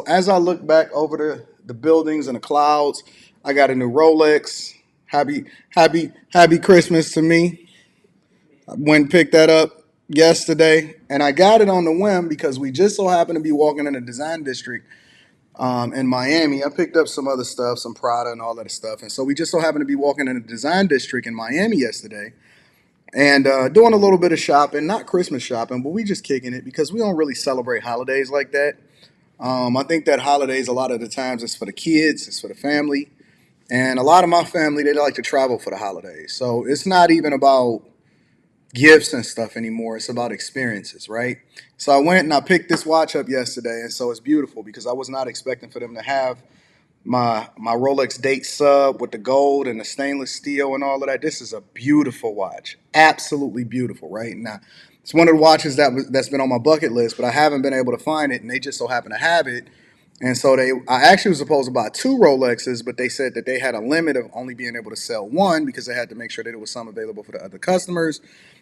as I look back over the buildings and the clouds, I got a new Rolex. Happy Christmas to me. I went and picked that up yesterday, and I got it on the whim because we just so happened to be walking in a design district in Miami. I picked up some other stuff, some Prada and all that stuff, and so we just so happened to be walking in a design district in Miami yesterday and doing a little bit of shopping, not Christmas shopping, but we just kicking it because we don't really celebrate holidays like that. I think that holidays a lot of the times it's for the kids, it's for the family, and a lot of my family they like to travel for the holidays. So it's not even about gifts and stuff anymore. It's about experiences, right? So I went and I picked this watch up yesterday, and so it's beautiful because I was not expecting for them to have my Rolex date sub with the gold and the stainless steel and all of that. This is a beautiful watch, absolutely beautiful, right? Now, it's one of the watches that's been on my bucket list, but I haven't been able to find it, and they just so happen to have it. And so I actually was supposed to buy two Rolexes, but they said that they had a limit of only being able to sell one because they had to make sure that there was some available for the other customers.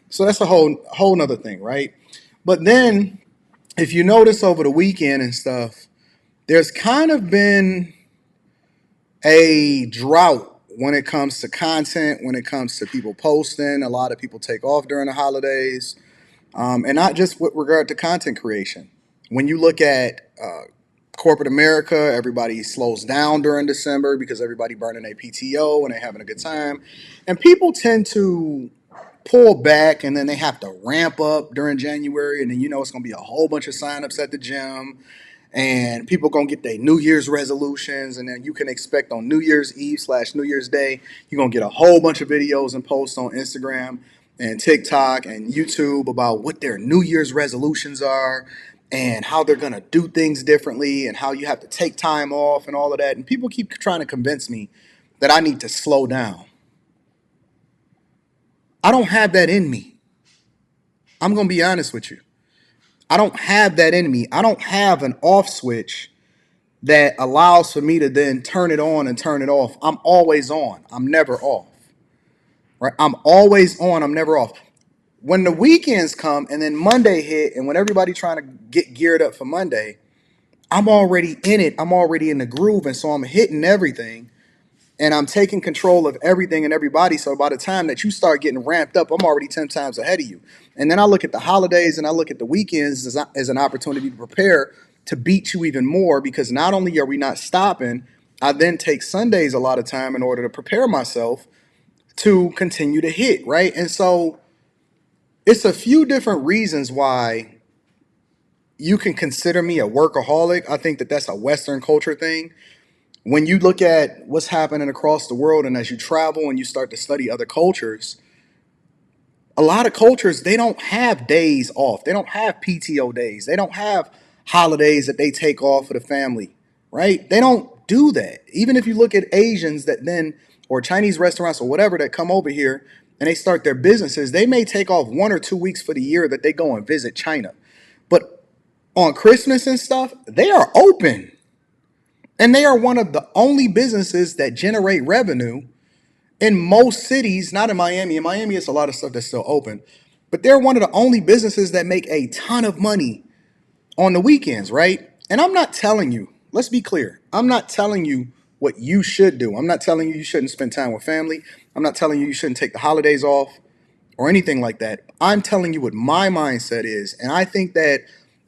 So that's a whole nother thing, right? But then, if you notice over the weekend and stuff, there's kind of been a drought when it comes to content, when it comes to people posting. A lot of people take off during the holidays, and not just with regard to content creation. When you look at corporate America, everybody slows down during December because everybody burning a PTO and they're having a good time, and people tend to pull back and then they have to ramp up during January, and then it's going to be a whole bunch of signups at the gym and people gonna get their New Year's resolutions, and then you can expect on New Year's Eve / New Year's Day, you're gonna get a whole bunch of videos and posts on Instagram and TikTok and YouTube about what their New Year's resolutions are and how they're gonna do things differently and how you have to take time off and all of that. And people keep trying to convince me that I need to slow down. I don't have that in me. I'm gonna be honest with you. I don't have that in me. I don't have an off switch that allows for me to then turn it on and turn it off. I'm always on. I'm never off. Right? I'm always on. I'm never off. When the weekends come and then Monday hit, and when everybody trying to get geared up for Monday, I'm already in it. I'm already in the groove, and so I'm hitting everything, and I'm taking control of everything and everybody. So by the time that you start getting ramped up, I'm already 10 times ahead of you. And then I look at the holidays and I look at the weekends as an opportunity to prepare to beat you even more, because not only are we not stopping, I then take Sundays a lot of time in order to prepare myself to continue to hit, right? And so it's a few different reasons why you can consider me a workaholic. I think that that's a Western culture thing. When you look at what's happening across the world and as you travel and you start to study other cultures, a lot of cultures, they don't have days off. They don't have PTO days. They don't have holidays that they take off for the family, right? They don't do that. Even if you look at Asians that then, or Chinese restaurants or whatever that come over here and they start their businesses, they may take off 1 or 2 weeks for the year that they go and visit China. But on Christmas and stuff, they are open. And they are one of the only businesses that generate revenue in most cities, not in Miami. In Miami, it's a lot of stuff that's still open. But they're one of the only businesses that make a ton of money on the weekends, right? And I'm not telling you, let's be clear, I'm not telling you what you should do. I'm not telling you you shouldn't spend time with family. I'm not telling you you shouldn't take the holidays off or anything like that. I'm telling you what my mindset is. And I think that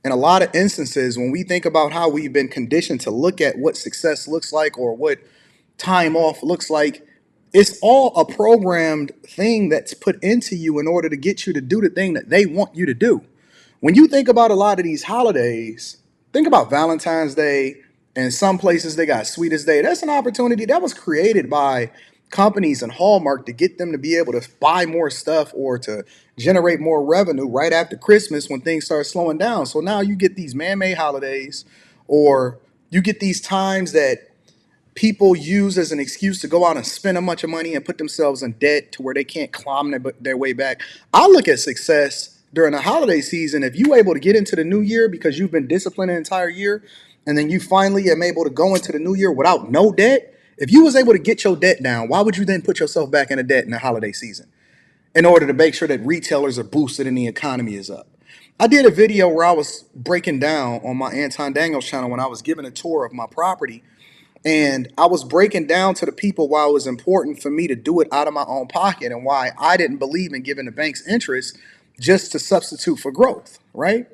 in a lot of instances, when we think about how we've been conditioned to look at what success looks like or what time off looks like, it's all a programmed thing that's put into you in order to get you to do the thing that they want you to do. When you think about a lot of these holidays, think about Valentine's Day, and some places they got Sweetest Day. That's an opportunity that was created by companies and Hallmark to get them to be able to buy more stuff or to generate more revenue right after Christmas when things start slowing down. So now you get these man-made holidays, or you get these times that people use as an excuse to go out and spend a bunch of money and put themselves in debt to where they can't climb their way back. I look at success during the holiday season. If you able to get into the new year because you've been disciplined an entire year, and then you finally am able to go into the new year without no debt, if you was able to get your debt down, why would you then put yourself back into debt in the holiday season in order to make sure that retailers are boosted and the economy is up? I did a video where I was breaking down on my Anton Daniels channel when I was giving a tour of my property. And I was breaking down to the people why it was important for me to do it out of my own pocket and why I didn't believe in giving the bank's interest just to substitute for growth, right?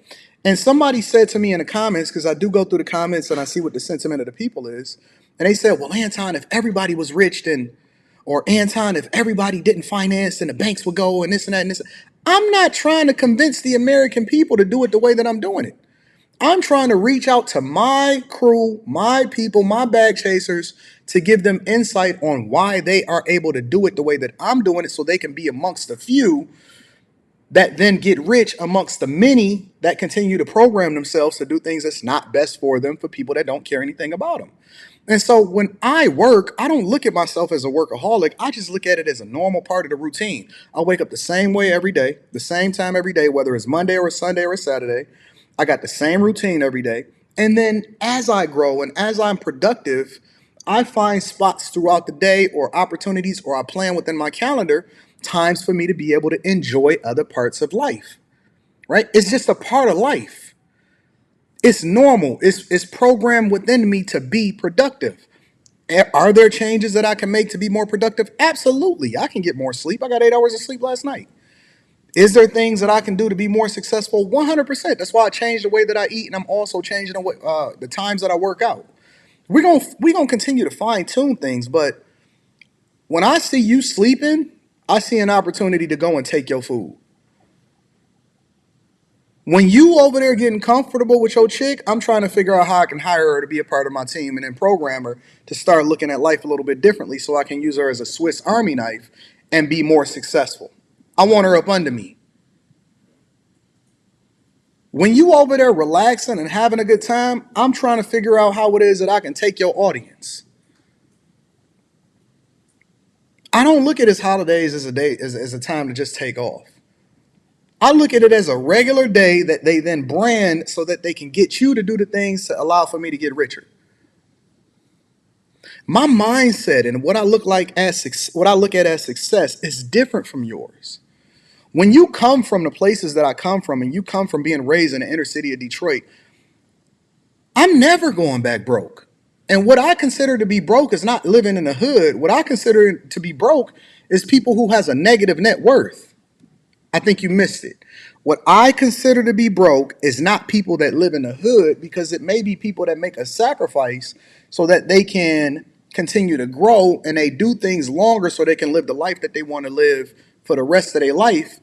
And somebody said to me in the comments, because I do go through the comments and I see what the sentiment of the people is, and they said, well, Anton, if everybody was rich, then, or Anton, if everybody didn't finance, then the banks would go and this and that and this. I'm not trying to convince the American people to do it the way that I'm doing it. I'm trying to reach out to my crew, my people, my bag chasers to give them insight on why they are able to do it the way that I'm doing it so they can be amongst the few that then get rich amongst the many that continue to program themselves to do things that's not best for them for people that don't care anything about them. And so when I work, I don't look at myself as a workaholic. I just look at it as a normal part of the routine. I wake up the same way every day, the same time every day, whether it's Monday or a Sunday or a Saturday. I got the same routine every day. And then as I grow and as I'm productive, I find spots throughout the day or opportunities, or I plan within my calendar times for me to be able to enjoy other parts of life, right? It's just a part of life. It's normal. It's programmed within me to be productive. Are there changes that I can make to be more productive? Absolutely. I can get more sleep. I got 8 hours of sleep last night. Is there things that I can do to be more successful? 100%. That's why I changed the way that I eat, and I'm also changing the times that I work out. We're gonna continue to fine tune things, but when I see you sleeping, I see an opportunity to go and take your food. When you over there getting comfortable with your chick, I'm trying to figure out how I can hire her to be a part of my team and then program her to start looking at life a little bit differently so I can use her as a Swiss Army knife and be more successful. I want her up under me. When you over there relaxing and having a good time, I'm trying to figure out how it is that I can take your audience. I don't look at his holidays as a time to just take off. I look at it as a regular day that they then brand so that they can get you to do the things to allow for me to get richer. My mindset and what I look at as success is different from yours. When you come from the places that I come from and you come from being raised in the inner city of Detroit, I'm never going back broke. And what I consider to be broke is not living in the hood. What I consider to be broke is people who has a negative net worth. I think you missed it. What I consider to be broke is not people that live in the hood, because it may be people that make a sacrifice so that they can continue to grow and they do things longer so they can live the life that they want to live for the rest of their life.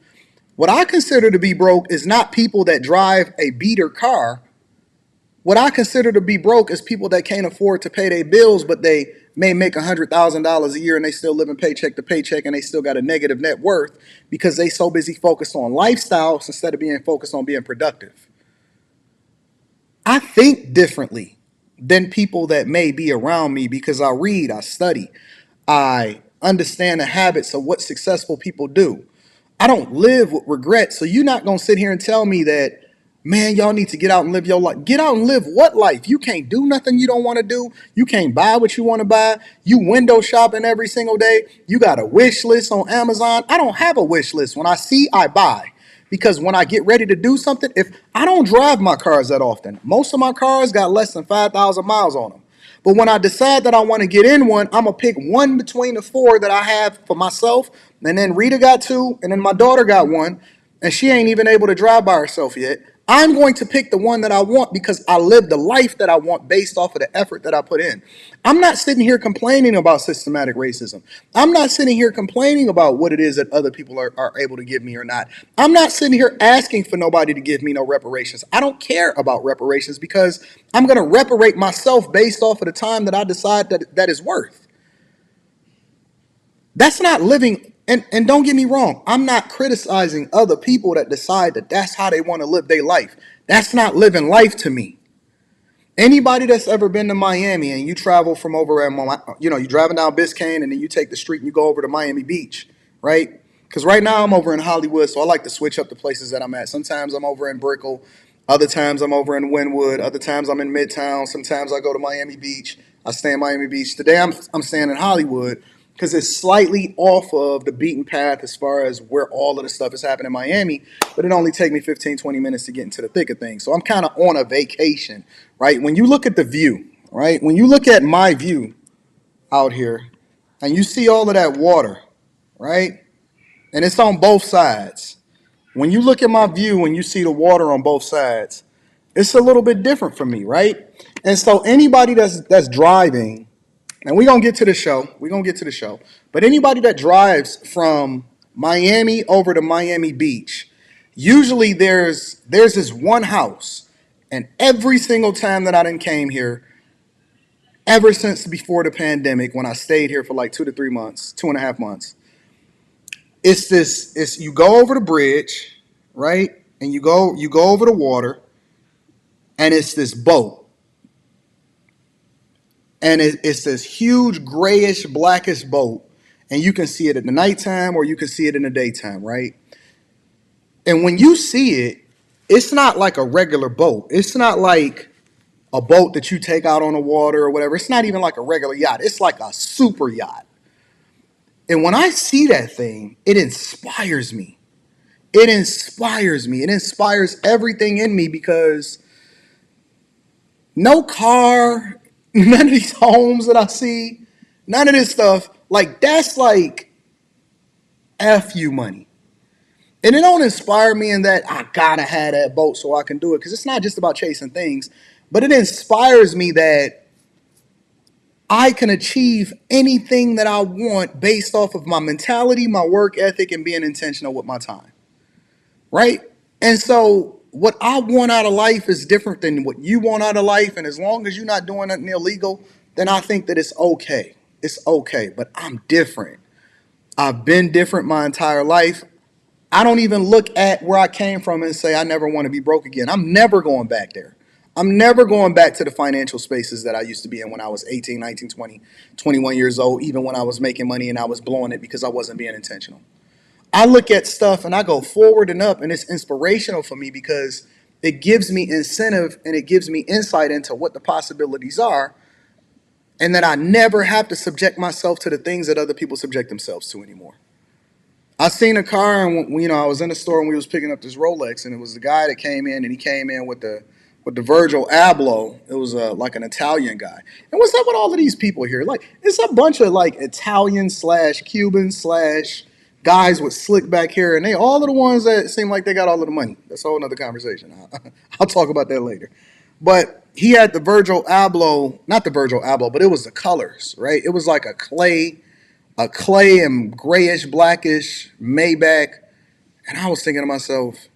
What I consider to be broke is not people that drive a beater car. What I consider to be broke is people that can't afford to pay their bills, but they may make $100,000 a year and they still living paycheck to paycheck and they still got a negative net worth because they so busy focused on lifestyles instead of being focused on being productive. I think differently than people that may be around me because I read, I study, I understand the habits of what successful people do. I don't live with regret. So you're not going to sit here and tell me that, man, y'all need to get out and live your life. Get out and live what life? You can't do nothing you don't want to do. You can't buy what you want to buy. You window shopping every single day. You got a wish list on Amazon. I don't have a wish list. When I see, I buy. Because when I get ready to do something, if I don't drive my cars that often, most of my cars got less than 5,000 miles on them. But when I decide that I want to get in one, I'm going to pick one between the four that I have for myself. And then Rita got two, and then my daughter got one, and she ain't even able to drive by herself yet. I'm going to pick the one that I want because I live the life that I want based off of the effort that I put in. I'm not sitting here complaining about systematic racism. I'm not sitting here complaining about what it is that other people are able to give me or not. I'm not sitting here asking for nobody to give me no reparations. I don't care about reparations because I'm going to reparate myself based off of the time that I decide that is worth. That's not living. And don't get me wrong, I'm not criticizing other people that decide that that's how they want to live their life. That's not living life to me. Anybody that's ever been to Miami and you travel from over at, you're driving down Biscayne and then you take the street and you go over to Miami Beach, right? Because right now I'm over in Hollywood, so I like to switch up the places that I'm at. Sometimes I'm over in Brickell, other times I'm over in Wynwood, other times I'm in Midtown, sometimes I go to Miami Beach. I stay in Miami Beach. Today I'm staying in Hollywood. because it's slightly off of the beaten path as far as where all of the stuff is happening in Miami, but it only take me 15, 20 minutes to get into the thick of things. So I'm kind of on a vacation, right? When you look at the view, right? When you look at my view out here and you see all of that water, right? And it's on both sides. When you look at my view and you see the water on both sides, it's a little bit different for me, right? And so anybody that's driving, and we're gonna get to the show. We're gonna get to the show. But anybody that drives from Miami over to Miami Beach, usually there's this one house, and every single time that I done came here, ever since before the pandemic, when I stayed here for like 2 to 3 months, 2.5 months, it's you go over the bridge, right? And you go over the water, and it's this boat. And it's this huge grayish blackish boat, and you can see it at the nighttime or you can see it in the daytime, right? And when you see it, it's not like a regular boat. It's not like a boat that you take out on the water or whatever. It's not even like a regular yacht. It's like a super yacht. And when I see that thing, it inspires me. It inspires me. It inspires everything in me because no car, none of these homes that I see, none of this stuff, like that's like F you money. And it don't inspire me in that I gotta have that boat so I can do it. Because it's not just about chasing things, but it inspires me that I can achieve anything that I want based off of my mentality, my work ethic, and being intentional with my time. Right? And so what I want out of life is different than what you want out of life. And as long as you're not doing nothing illegal, then I think that it's okay. It's okay. But I'm different. I've been different my entire life. I don't even look at where I came from and say I never want to be broke again. I'm never going back there. I'm never going back to the financial spaces that I used to be in when I was 18, 19, 20, 21 years old, even when I was making money and I was blowing it because I wasn't being intentional. I look at stuff and I go forward and up, and it's inspirational for me because it gives me incentive and it gives me insight into what the possibilities are, and that I never have to subject myself to the things that other people subject themselves to anymore. I seen a car, and I was in the store and we was picking up this Rolex, and it was the guy that came in, and he came in with the Virgil Abloh. It was like an Italian guy. And what's up with all of these people here? Like, it's a bunch of like Italian slash Cuban slash guys with slick back hair, and they all are the ones that seem like they got all of the money. That's a whole nother conversation. I'll talk about that later. But he had the Virgil Abloh, not the Virgil Abloh, but it was the colors, right? It was like a clay and grayish, blackish Maybach. And I was thinking to myself,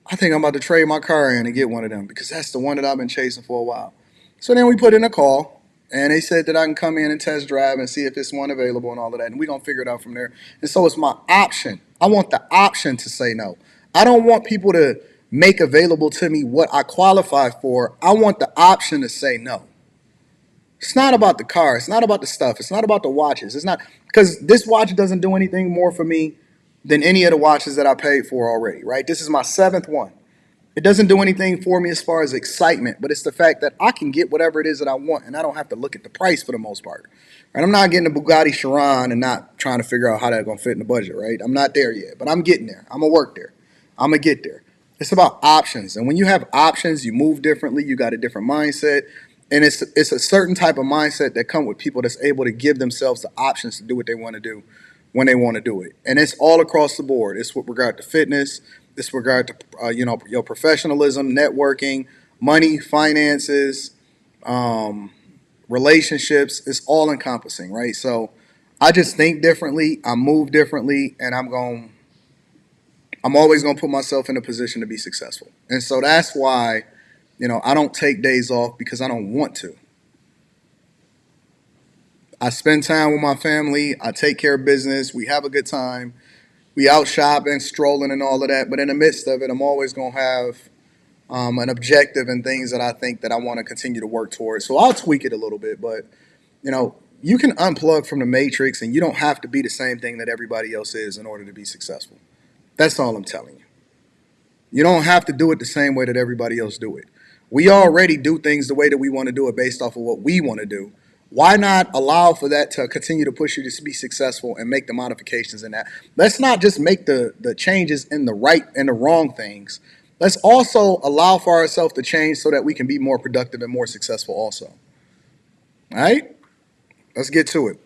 I think I'm about to trade my car in and get one of them because that's the one that I've been chasing for a while. So then we put in a call, and they said that I can come in and test drive and see if it's one available and all of that. And we're going to figure it out from there. And so it's my option. I want the option to say no. I don't want people to make available to me what I qualify for. I want the option to say no. It's not about the car. It's not about the stuff. It's not about the watches. It's not, because this watch doesn't do anything more for me than any of the watches that I paid for already, right? This is my seventh one. It doesn't do anything for me as far as excitement, but it's the fact that I can get whatever it is that I want, and I don't have to look at the price for the most part. Right? I'm not getting a Bugatti Chiron and not trying to figure out how that's going to fit in the budget, right? I'm not there yet, but I'm getting there. I'm going to work there. I'm going to get there. It's about options. And when you have options, you move differently. You got a different mindset. And it's a certain type of mindset that come with people that's able to give themselves the options to do what they want to do when they want to do it. And it's all across the board. It's with regard to fitness. It's with regard to your professionalism, networking, money, finances, relationships. It's all encompassing, right? So I just think differently. I move differently, and I'm always gonna put myself in a position to be successful. And so that's why I don't take days off because I don't want to. I spend time with my family. I take care of business. We have a good time. We out shopping, strolling, and all of that. But in the midst of it, I'm always going to have an objective and things that I think that I want to continue to work towards. So I'll tweak it a little bit. But, you can unplug from the matrix, and you don't have to be the same thing that everybody else is in order to be successful. That's all I'm telling you. You don't have to do it the same way that everybody else do it. We already do things the way that we want to do it based off of what we want to do. Why not allow for that to continue to push you to be successful and make the modifications in that? Let's not just make the changes in the right and the wrong things. Let's also allow for ourselves to change so that we can be more productive and more successful also. All right? Let's get to it.